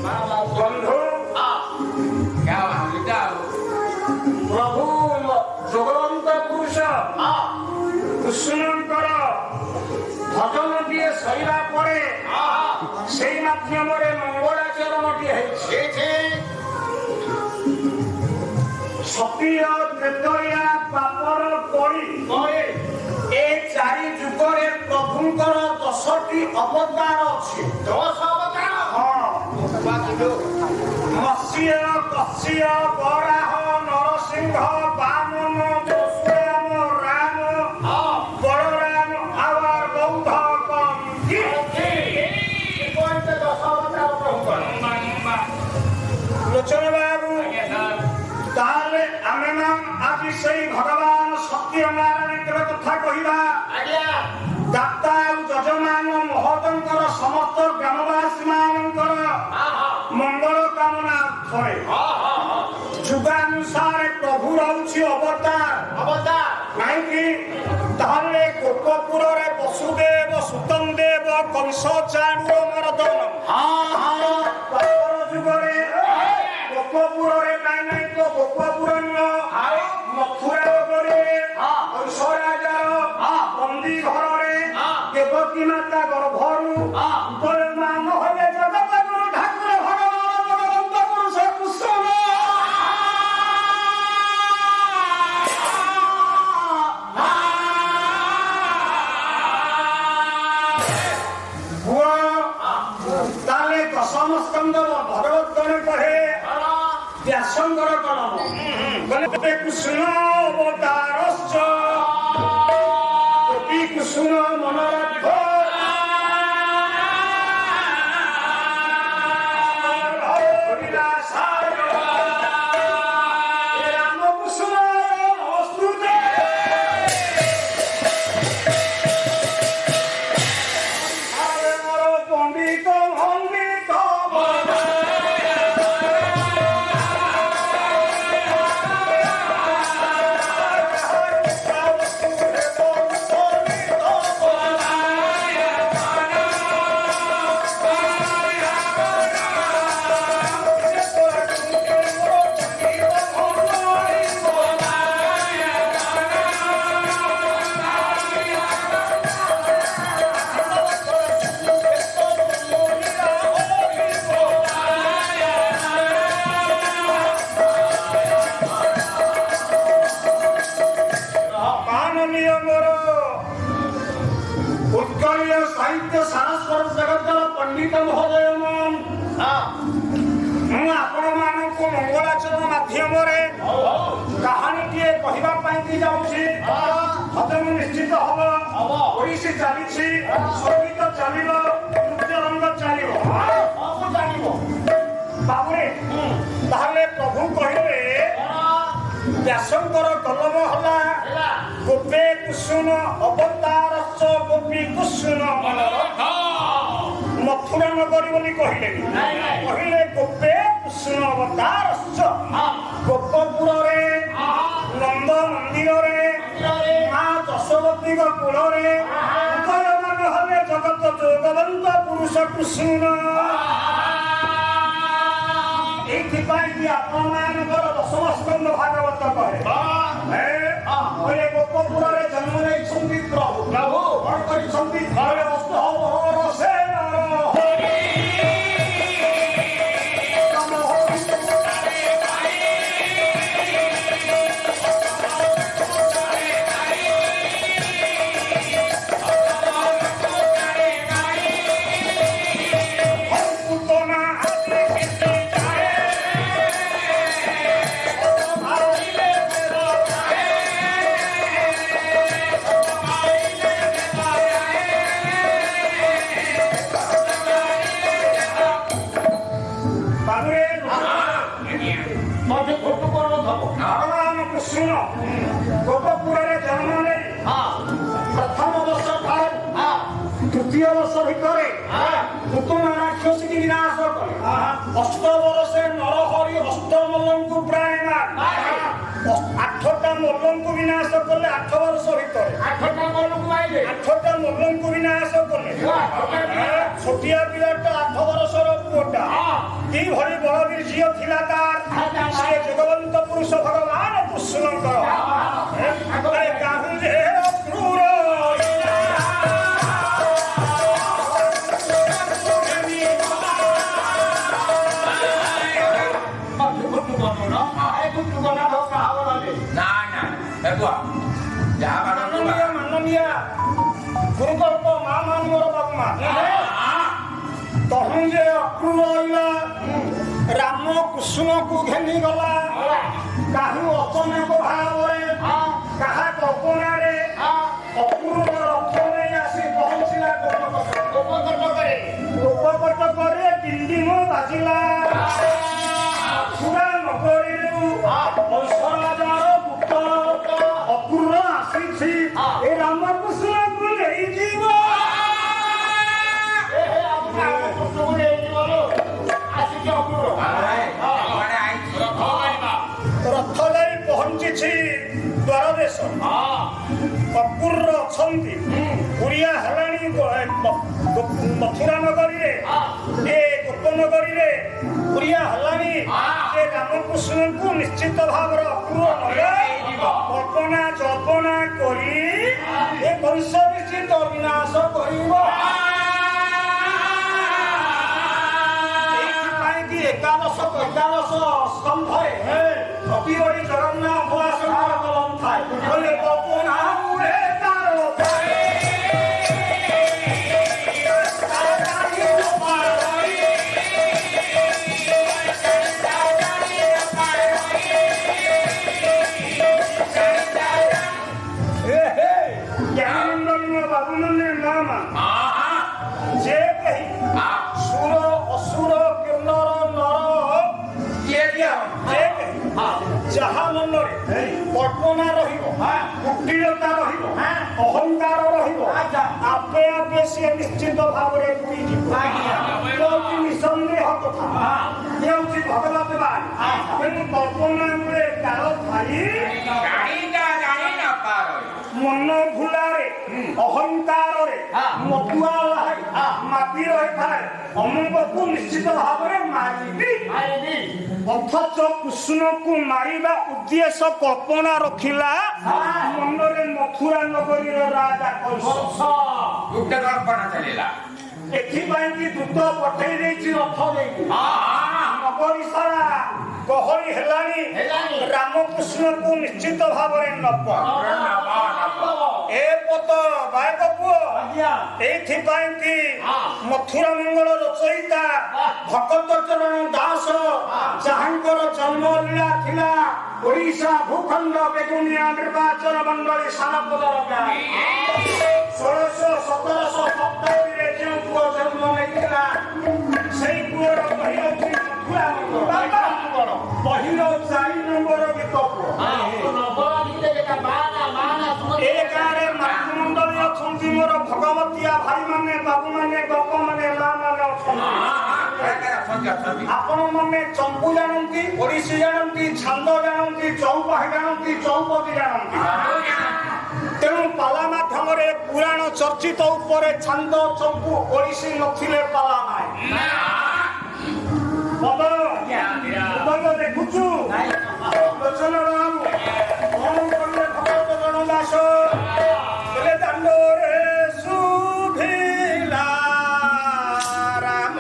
ବନ୍ଧୁ ପ୍ରଭୁ ଜଗବନ୍ତ ପୁରୁଷ କୃଷ୍ଣଙ୍କର ଭଜନଟିଏ ସରିବା ପରେ ସେଇ ମାଧ୍ୟମରେ ମଙ୍ଗଳାଚରଣଟିଏ ହେଇଛି। ସତୀୟ ତ୍ରେତୟା ପାପର କଳି ଏ ଚାରି ଯୁଗରେ ପ୍ରଭୁଙ୍କର 10ଟି ଅବତାର ଅଛି। 10 ଅବତାର? ହଁ। ମତ୍ସ୍ୟ, କଶ୍ୟ, ବରାହ, ନରସିଂହ, ବାମନ, ପରଶୁରାମ, ରାମ, ବଳରାମ, ଆଉ ଗୌଧ, କଳ୍କି। 10 ଅବତାର ପ୍ରଭୁଙ୍କର। ଲୋଚନ ବାବୁ, ତାହେଲେ ଆମେ ଆଜି ସେଇ ଭଗବାନ ସତ୍ୟନାରାୟଣଙ୍କର କଥା କହିବା। ଦାତା ଆଉ ଯଜମାନ ମହୋଦୟଙ୍କର ସମସ୍ତ ଗ୍ରାମବାସୀ ମାନଙ୍କର ମଙ୍ଗଳ କାମନା ଅର୍ଥରେ ଯୁଗାନୁସାରେ ପ୍ରଭୁ ରହୁଛି ଅବତାର କାହିଁକି? ତାହେଲେ ଗୋପପୁରରେ ବସୁଦେବ ସୁତମ ଦେବ କଂସ ଚାଣ୍ଡୁର ମର୍ଦନ ଯୁଗରେ ଗୋପପୁରରେ ନାଇଁ ତ ଗୋପପୁର ମଥୁରା ନଗରରେ କଂସ ରାଜାର ବନ୍ଦୀ ଘରରେ ଦେବକୀ ମାତା ଗର୍ଭରୁ ଉଦୟମାନ ହେଲେ ଜଗତଗୁରୁ ଠାକୁର ଭଗବାନ ଜଗବନ୍ତ ପୁରୁଷ କୃଷ୍ଣ। ତାହେଲେ ଦଶମ ସ୍କନ୍ଦ ଭଗବତ ଗଣେ କହେ ବ୍ୟାସଙ୍କର କଲମ ଗଲେ କୃଷ୍ଣ ଅବତାରଶ୍ଚ ଗୋପୀ କୃଷ୍ଣ ମନରାଧ୍ୟ ଉତ୍କଳୀୟ ସାହିତ୍ୟ ସାରସ୍ୱର ଜଗତର ପଣ୍ଡିତ ମହୋଦୟ, ମୁଁ ଆପଣମାନଙ୍କୁ ମଙ୍ଗଳାଚରଣ ମାଧ୍ୟମରେ କାହାଣୀଟିଏ କହିବା ପାଇଁ ଯାଉଛି। ହଜମ ନିଶ୍ଚିତ ହବ। ଓଡ଼ିଶୀ ଚାଲିଛି, ସଙ୍ଗୀତ ଚାଲିବ, ନୃତ୍ୟ ରଙ୍ଗ ଚାଲିବ, ସବୁ ଚାଲିବ ବାବୁରେ। ତାହେଲେ ପ୍ରଭୁ କହିଲେ ବ୍ୟାସଙ୍କର କଲମ ହେଲା ଗୋପେ କୁସୁନ ଅବତାରଶ୍ଚ ଗୋପୀ କୁସୁନ ମଥୁରା ନଗରୀ ବୋଲି କହିଲେ ଗୋପେ କୁସୁନ ଅବତାରଶ୍ଚ ଗୋପପୁରରେ ନନ୍ଦ ମନ୍ଦିରରେ ମା ଯଶୋବତୀଙ୍କ କୂଳରେ ଉଦୟମାନ ହେଲେ ଜଗତ ଜଗବନ୍ତ ପୁରୁଷ କୃଷ୍ଣ। ଏଇଥିପାଇଁ କି ଆପଣମାନଙ୍କର ଦଶମ ସ୍କନ୍ଦ ଭାଗବତ କହେ ଗୋପପୁରରେ ଜନ୍ମ ନେଇଛନ୍ତି ପ୍ରଭୁ। କଣ କରିଛନ୍ତି? ଘରେ ବସ୍ତ ସେ ଗୋପପୁରରେ ଜନ୍ମ ନେଇ ପ୍ରଥମ ବର୍ଷ ଠାରୁ ତୃତୀୟ ବର୍ଷ ଭିତରେ ପୁତନା ରାକ୍ଷସୀକି ବିନାଶ କଲେ। ଅଷ୍ଟବର୍ଷେ ନରହରି ଅଷ୍ଟମଲ୍ଲଙ୍କୁ ପ୍ରାୟ 8ଟା ମଲ୍ଲଙ୍କୁ ବିନାଶ କଲେ। 8 ବର୍ଷ ଭିତରେ 8ଟା ମଲ୍ଲଙ୍କୁ ବିନାଶ କଲେ। ଛୋଟିଆ ପିଲାଟା 8 ବର୍ଷର ପୁଅଟା କିଭଳି ବଳବୀର୍ଯ୍ୟ ଥିଲା ତାର ସେ ଜଗବନ୍ତ ପୁରୁଷ ଭଗବାନ କୃଷ୍ଣଙ୍କର କାହୁଁ ଯେ ଅକ୍ରୂର ମାନନୀୟ ଗୁରୁକଳ୍ପ ମା ମାନଙ୍କର ବାପା ତହୁଁ ଯେ ଅକ୍ରୂର ରହିଲା ରାମ କୃଷ୍ଣକୁ ଘେନି ଗଲା କାହୁ ଅଚାନକ ଭାବରେ କାହା କଳ୍ପନାରେ ଅକ୍ରୂର ରଥ ନେଇ ଆସି ପହଞ୍ଚିଲା ଗୋପକଟକରେ ଡିଣ୍ଡିମ ବାଜିଲା ପୁରା ନଗରୀରୁ ଐଶ୍ୱରାଜାର ପୁତ୍ର ଅକ୍ରୂର ଆସିଛି ଏ ରାମକୃଷ୍ଣକୁ ନେଇଯିବ ରଥ ଯାଇ ପହଞ୍ଚିଛି ଦ୍ୱାରଦେଶ ଅକ୍ରୂର ଅଛନ୍ତି ପୁରିଆ ହେଲାଣି ମଥୁରା ନଗରୀରେ ଏ ଗୋପନଗରୀରେ ପୁରିଆ ହେଲାଣି ଯେ ରାମକୃଷ୍ଣଙ୍କୁ ନିଶ୍ଚିତ ଭାବରେ ଅକ୍ରୂର କଳ୍ପନା ଜଳ୍ପନା କରି ଏ ବଂଶ ନିଶ୍ଚିତ ବିନାଶ କରିବ ଏକାଦଶ ସ୍କନ୍ଧରେ ପ୍ରତିବଳି ଜଗନ୍ନାଥ ଭୁଆଶଙ୍କର କଲମ ଥାଏ କହିଲେ କଳ୍ପନା ଉଡ଼େ ତାର ବାବୁ ମାନେ ମା ଯେ କେହି ସୁର ଅସୁର କିନ୍ନର ଯାହା ମନରେ କଳ୍ପନା ରହିବ କୁଟିଳତା ରହିବ ଅହଙ୍କାର ରହିବ ଆପେ ଆପେ ସିଏ ନିଶ୍ଚିତ ଭାବରେ ବୁଡ଼ିଯିବ ନିଃସନ୍ଦେହ କଥା ହେଉଛି ଭଗବତ ବାଣୀ ତେଣୁ କଳ୍ପନା ମୂଳେ କାଳ ଥାଇ ମନ ଭୁଲାରେ ଅହଙ୍କାରରେ ମତୁଆ ମାତି ରହିଥାଏ ଅମୁକକୁ ନିଶ୍ଚିତ ଭାବରେ ମାରିବି ଅଥଚ କୃଷ୍ଣକୁ ମାରିବା ଉଦ୍ଦେଶ୍ୟ କଳ୍ପନା ରଖିଲା ମନରେ ମଥୁରା ନଗରୀର ରାଜା ଏଥିପାଇଁ କି ଦୂତ ପଠେଇ ଦେଇଛି ରଥ ଦେଇକି ନଗରୀ ସାରା ଗହଳି ହେଲାଣି ରାମକୃଷ୍ଣକୁ ନିଶ୍ଚିତ ଭାବରେ ନବ ଏ ପତ ବାୟକ ପୁଅ ଏଇଥିପାଇଁ କି ମଥୁରା ମଙ୍ଗଳ ରଚୟିତା ଭକତ ଚରଣ ଦାସ ଯାହାଙ୍କର ଜନ୍ମ ଲୀଳା ଥିଲା ଓଡ଼ିଶା ଭୂଖଣ୍ଡ ବେଗୁନିଆ ନିର୍ବାଚନ ମଣ୍ଡଳୀ ସାନପଦର 1600-1700 ଶତାବ୍ଦୀରେ ଯେଉଁ ପୁଅ ଜନ୍ମ ନେଇଥିଲା ସେଇ ପୁଅର କହିଅଛି ମଥୁରା ମଙ୍ଗଳ पहिलो 4 नंबर गीत ए गारे मातृमंडली अछंती मोर भगवतिया भाई माने बाबू माने बाप माने ला माने अछंती आपण माने चंपू जानंती ओडिसी जानंती छंद जानंती चौपाही जानंती चौपदी जानंती तेणु पाला माध्यमरे पुराण चर्चित उपरे छंद चंपू ओडिसी नथिले पाला नाय देखुचु लोचन राम कौन करले भगवत गणदास बोले दांडोरे सुभिला राम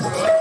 Good.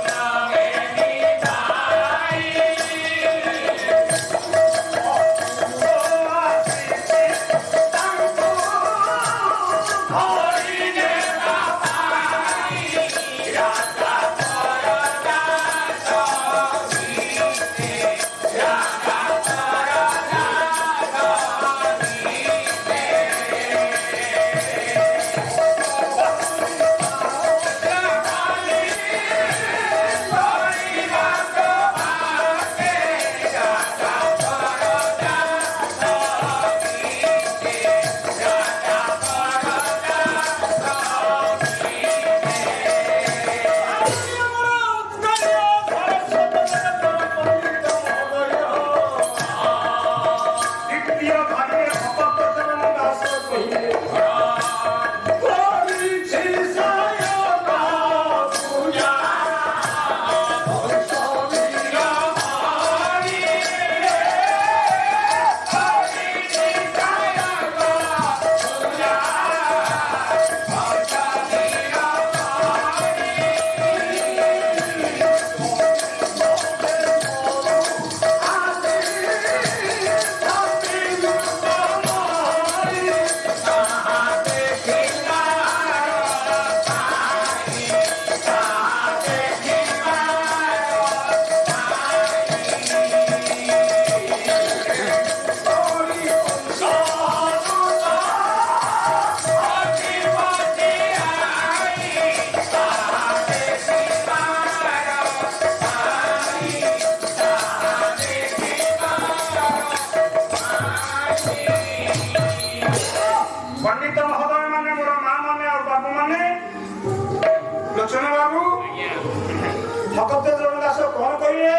ভকত দাস কোন কইলে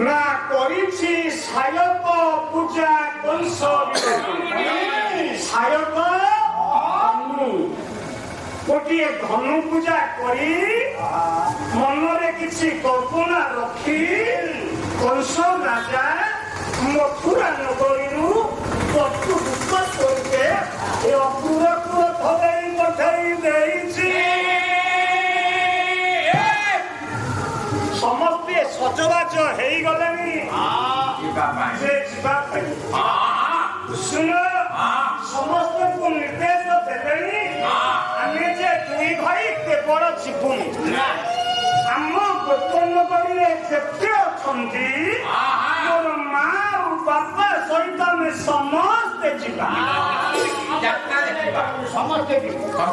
না করিছি সায়ক পূজা কংস সায়ক গোটিয়ে ধনু পূজা করি মନରେ কিছু কল্পনা রখি কংস রাজা মথুরা নগরীରୁ ପଟୁ ଦୁଃଖ କରିତେ ଏ ଅପୁରକୁ ଧରେଇ ପଠେଇ ଦେଇଛି। ସମସ୍ତେ ସଜବାଜ ହେଇଗଲେଣି ସେ ଯିବା ପାଇଁ କୃଷ୍ଣ ସମସ୍ତଙ୍କୁ ନିର୍ଦ୍ଦେଶ ଦେଲେଣି ଆମେ ଯେ ଦୁଇ ଭାଇ କେବଳ ଯିବୁନି ଆମ ଗୋପନଗରୀରେ ଯେତେ ଅଛନ୍ତି ମୋର ମା ଆଉ ବାପା ସହିତ ଆମେ ସମସ୍ତେ ଯିବା ଯାତ୍ରା ଦେଖିବା ସମସ୍ତେ ଯିବା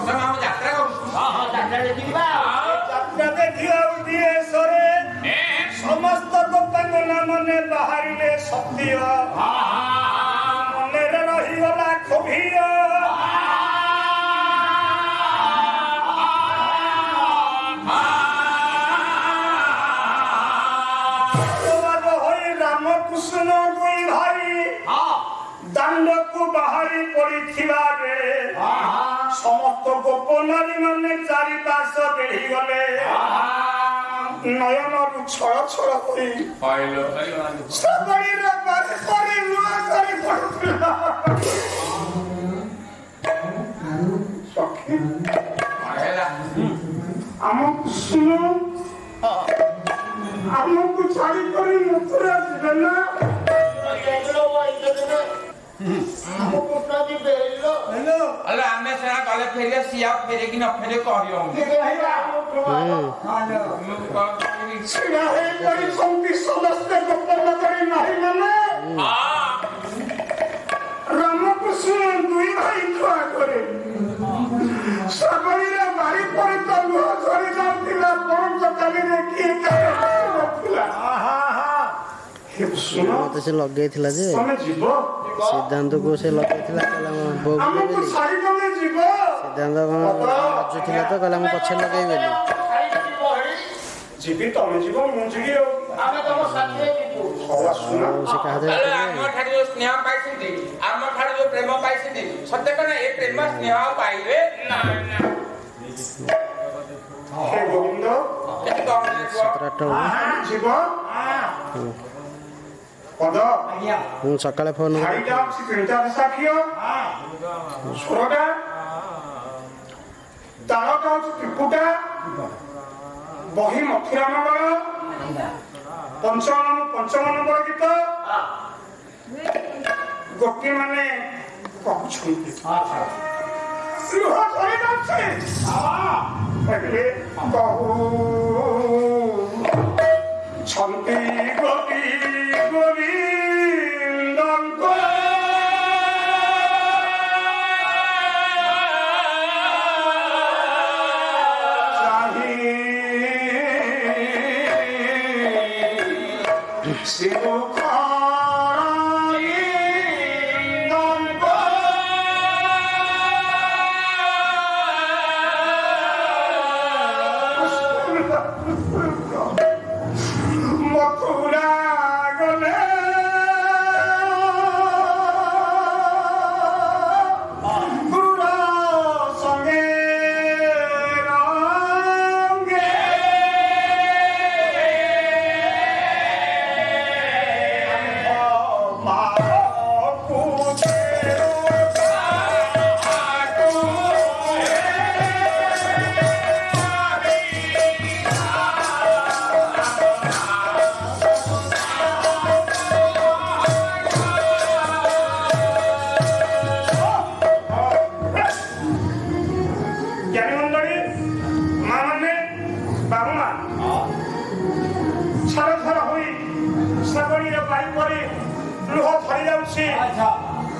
ଯାତ୍ରା ଦେଖି ଆଉ ଦିଏଶରେ ସମସ୍ତ ଗୋପାଙ୍ଗନା ମନେ ବାହାରିଲେ ସତ୍ୟ ମନରେ ରହିଗଲା ଖୋଭିୟ ରାମକୃଷ୍ଣ ଦୁଇ ଭାଇ ଦାଣ୍ଡକୁ ବାହାରି ପଡିଥିବା ବେଳେ ସମସ୍ତ ଗୋପନାରୀ ମାନେ ଚାରିପାଶ ବେଢିଗଲେ ନୟନରୁ ଛଳ ଛଳ ହୋଇ ସବୁଳିର ବାରି ପରି ଲୁହ କରି ପଡୁଥିଲା। ଆମ କୃଷ୍ଣ ଆମକୁ ଛାଡ଼ି କରି ମଥୁରା ଯିବେ ନା ଆମେ ସିନା ଗଲେ ଫେରିଲେ ସିଆ ଫେରେ କି ନ ଫେରେ କହିହଉନି ଛିଡ଼ା ହେଇପାରିଛନ୍ତି ସମସ୍ତେ ଗୋପନ କରି ନାହିଁ ମାନେ ରାମକୃଷ୍ଣ ଦୁଇ ଭାଇ ଛୁଆ କରି ସାଗରୀରେ ବାରି ପରି ତ ଲୁହ ଝରି ଯାଉଥିଲା ପଞ୍ଚ କାଲିରେ କିଏ ମତେ ସେ ଲଗେଇଥିଲା ଯେ ସିଦ୍ଧାନ୍ତକୁ ସେ ଲଗେଇଥିଲା କହିଲା ମୁଁ ବୋଉ ସିଦ୍ଧାନ୍ତ କଣ ଥିଲା ତ କହିଲା ମୁଁ ପଛରେ ଲଗେଇବେନି ଯିବି ତମେ ଯିବ ମୁଁ ଯିବି ସେ କାହା ଆମ ଠାରୁ ଯୋଉ ସ୍ନେହ ପାଇଛନ୍ତି ଆମ ଠାରୁ ଯୋଉ ପ୍ରେମ ପାଇଛନ୍ତି ସତ୍ୟ କଣ ଏ ପ୍ରେମ ସ୍ନେହ ପାଇବେ ହେ ଗୋବିନ୍ଦ ଯିବ ପଦ ମୁଁ ସକାଳେ ଫୋନ ଶାଢ଼ୀଟା ଅଛି ତିନିଟା ସାକ୍ଷୀୟ ସ୍ୱରଟା ତାଳଟା ହଉଛି ତ୍ରିପୁଟା ବହି ମଥୁରା ମଙ୍ଗଳ ପଞ୍ଚମ ନମ୍ବର ଗୀତ ଗୋପୀ ମାନେ କହୁଛନ୍ତି ଲୁହ ଝରି ଯାଉଛି କହୁଛନ୍ତି ଗୋପୀ ଗୋବିନ୍ଦଙ୍କ ଶିବ মথুরা গলে গুরুর সঙ্গে রঙ্গে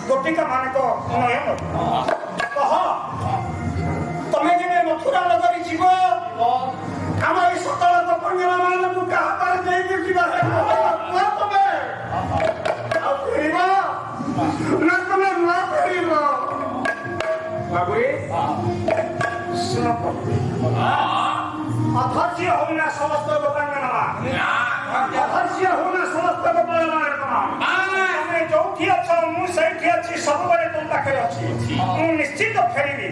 ଗୋପିକା ମାନଙ୍କ ନୟନ କହ ତମେ ଯେବେ ମଥୁରା ନଗରୀ ଯିବ ଆମ ଏଇ ସକାଳ ଗୋପନୀୟ ମାନଙ୍କୁ କାହା ପାରେ ଦେଇକି ଯିବା ତମେ ଆଉ ଫେରିବ ନା ତମେ ନ ଫେରିବ ବାବୁରେ ଅଧୈର୍ଯ୍ୟ ହଉନା ସମସ୍ତ ଗୋପାଙ୍ଗନା ଅଧୈର୍ଯ୍ୟ ହଉନା ସମସ୍ତ ଗୋପାଳମାନେ ତମେ ଯୋଉଠି ଅଛ ମୁଁ ସେଇଠି ଅଛି ସବୁବେଳେ ତୁମ ପାଖରେ ଅଛି ମୁଁ ନିଶ୍ଚିତ ଫେରିବି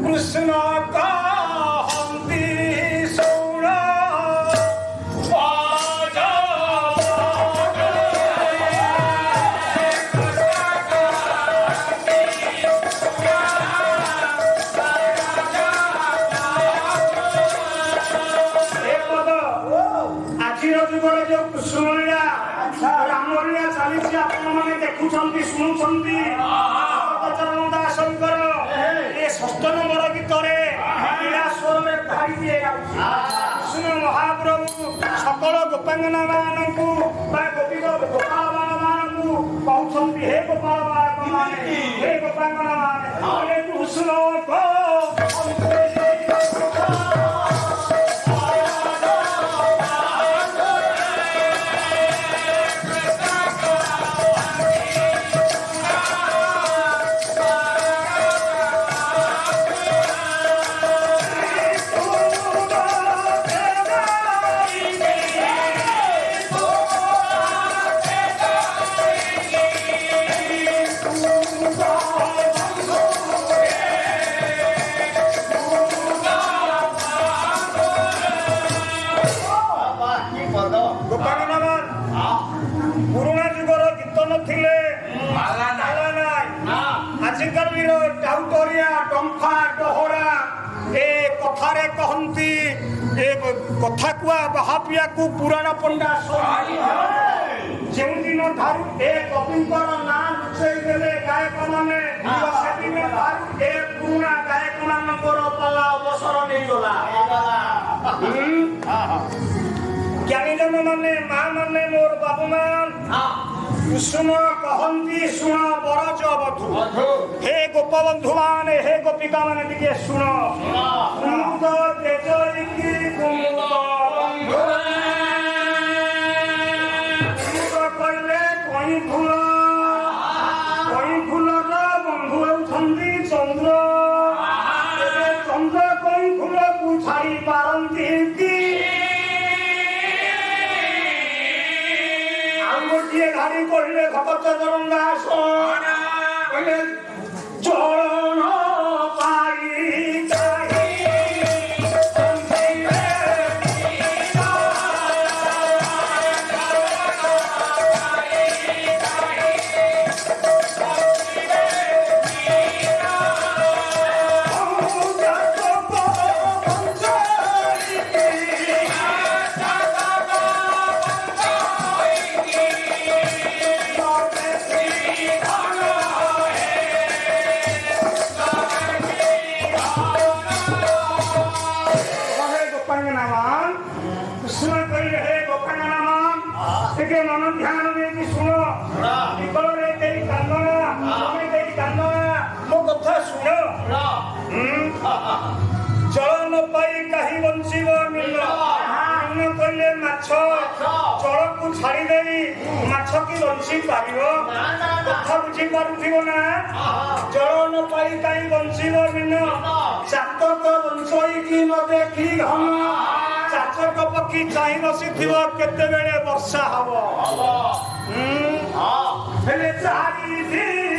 କୃଷ୍ଣ କହନ୍ତି ଶୁଣ ଚାଲିଛି ଆପଣମାନେ ଦେଖୁଛନ୍ତି ଶୁଣୁଛନ୍ତି ଚରଣ ଦାସଙ୍କର ଏ 6 ନମ୍ବର ଗୀତରେ ସ୍ୱରରେ ଧାରି ଦିଆଯାଉଛି କୃଷ୍ଣ ମହାପ୍ରଭୁ ସକଳ ଗୋପାଙ୍ଗନା ମାନଙ୍କୁ ବା ଗୋପାଳ ମାନଙ୍କୁ କହୁଛନ୍ତି ହେ ଗୋପାଳ ବାଳକ ମାନେ ହେ ଗୋପାଙ୍ଗନା ମାନେ କୃଷ୍ଣ ପୁରୁଣା ଯୁଗର ଗୀତ ନଥିଲେ ଆଜିକାଲିର ଟାଉଟରିଆ ଡମ୍ଫା ଡହରା ଏ କଥାରେ କହନ୍ତି ଏ କଥା କୁହା ବାହାପିଆକୁ ପୁରାଣ ପଣ୍ଡା ଯେଉଁଦିନ ଠାରୁ ଏ କବିଙ୍କର ନାଁ ଲୁଚେଇ ଦେଲେ ଗାୟକମାନେ ସେଦିନ ଠାରୁ ଏ ପୁରୁଣା ଗାୟକ ମାନଙ୍କର ପାଲା ଅବସର ନେଇଗଲା ଜ୍ଞାନୀଜନ ମାନେ ମା ମାନେ ମୋର ବାବୁମାନ କୃଷ୍ଣ କହନ୍ତି ଶୁଣ ବରଜ ବଧୁ ହେ ଗୋପବନ୍ଧୁ ମାନେ ହେ ଗୋପିକା ମାନେ ଟିକେ ଶୁଣ କହିଲେ କଇଁ ଫୁଲର ବନ୍ଧୁ ହେଉଛନ୍ତି ଚନ୍ଦ୍ର ଚନ୍ଦ୍ର କଇଁ ଫୁଲକୁ ଛାଡ଼ି ପାରନ୍ତି କି ধারি করলে ভগত দাস চরণ পাই मन ध्यान देकी सुनो निकलरे तेरी कांदना तुम्हें तेरी कांदना मो कथा सुनो चलन पाई कहीं बंशीब मिल कहले माछ चल को छाड़ी देई माछ की बंशी पारिबो कथा बुझी पारुथिब ना चलन पाई कहीं बंशीब मिल चातक बंशई की न देखी घन चाचक पक्षी चाहि बसिथिब केते बेले वर्षा हबो हेले चारि दिन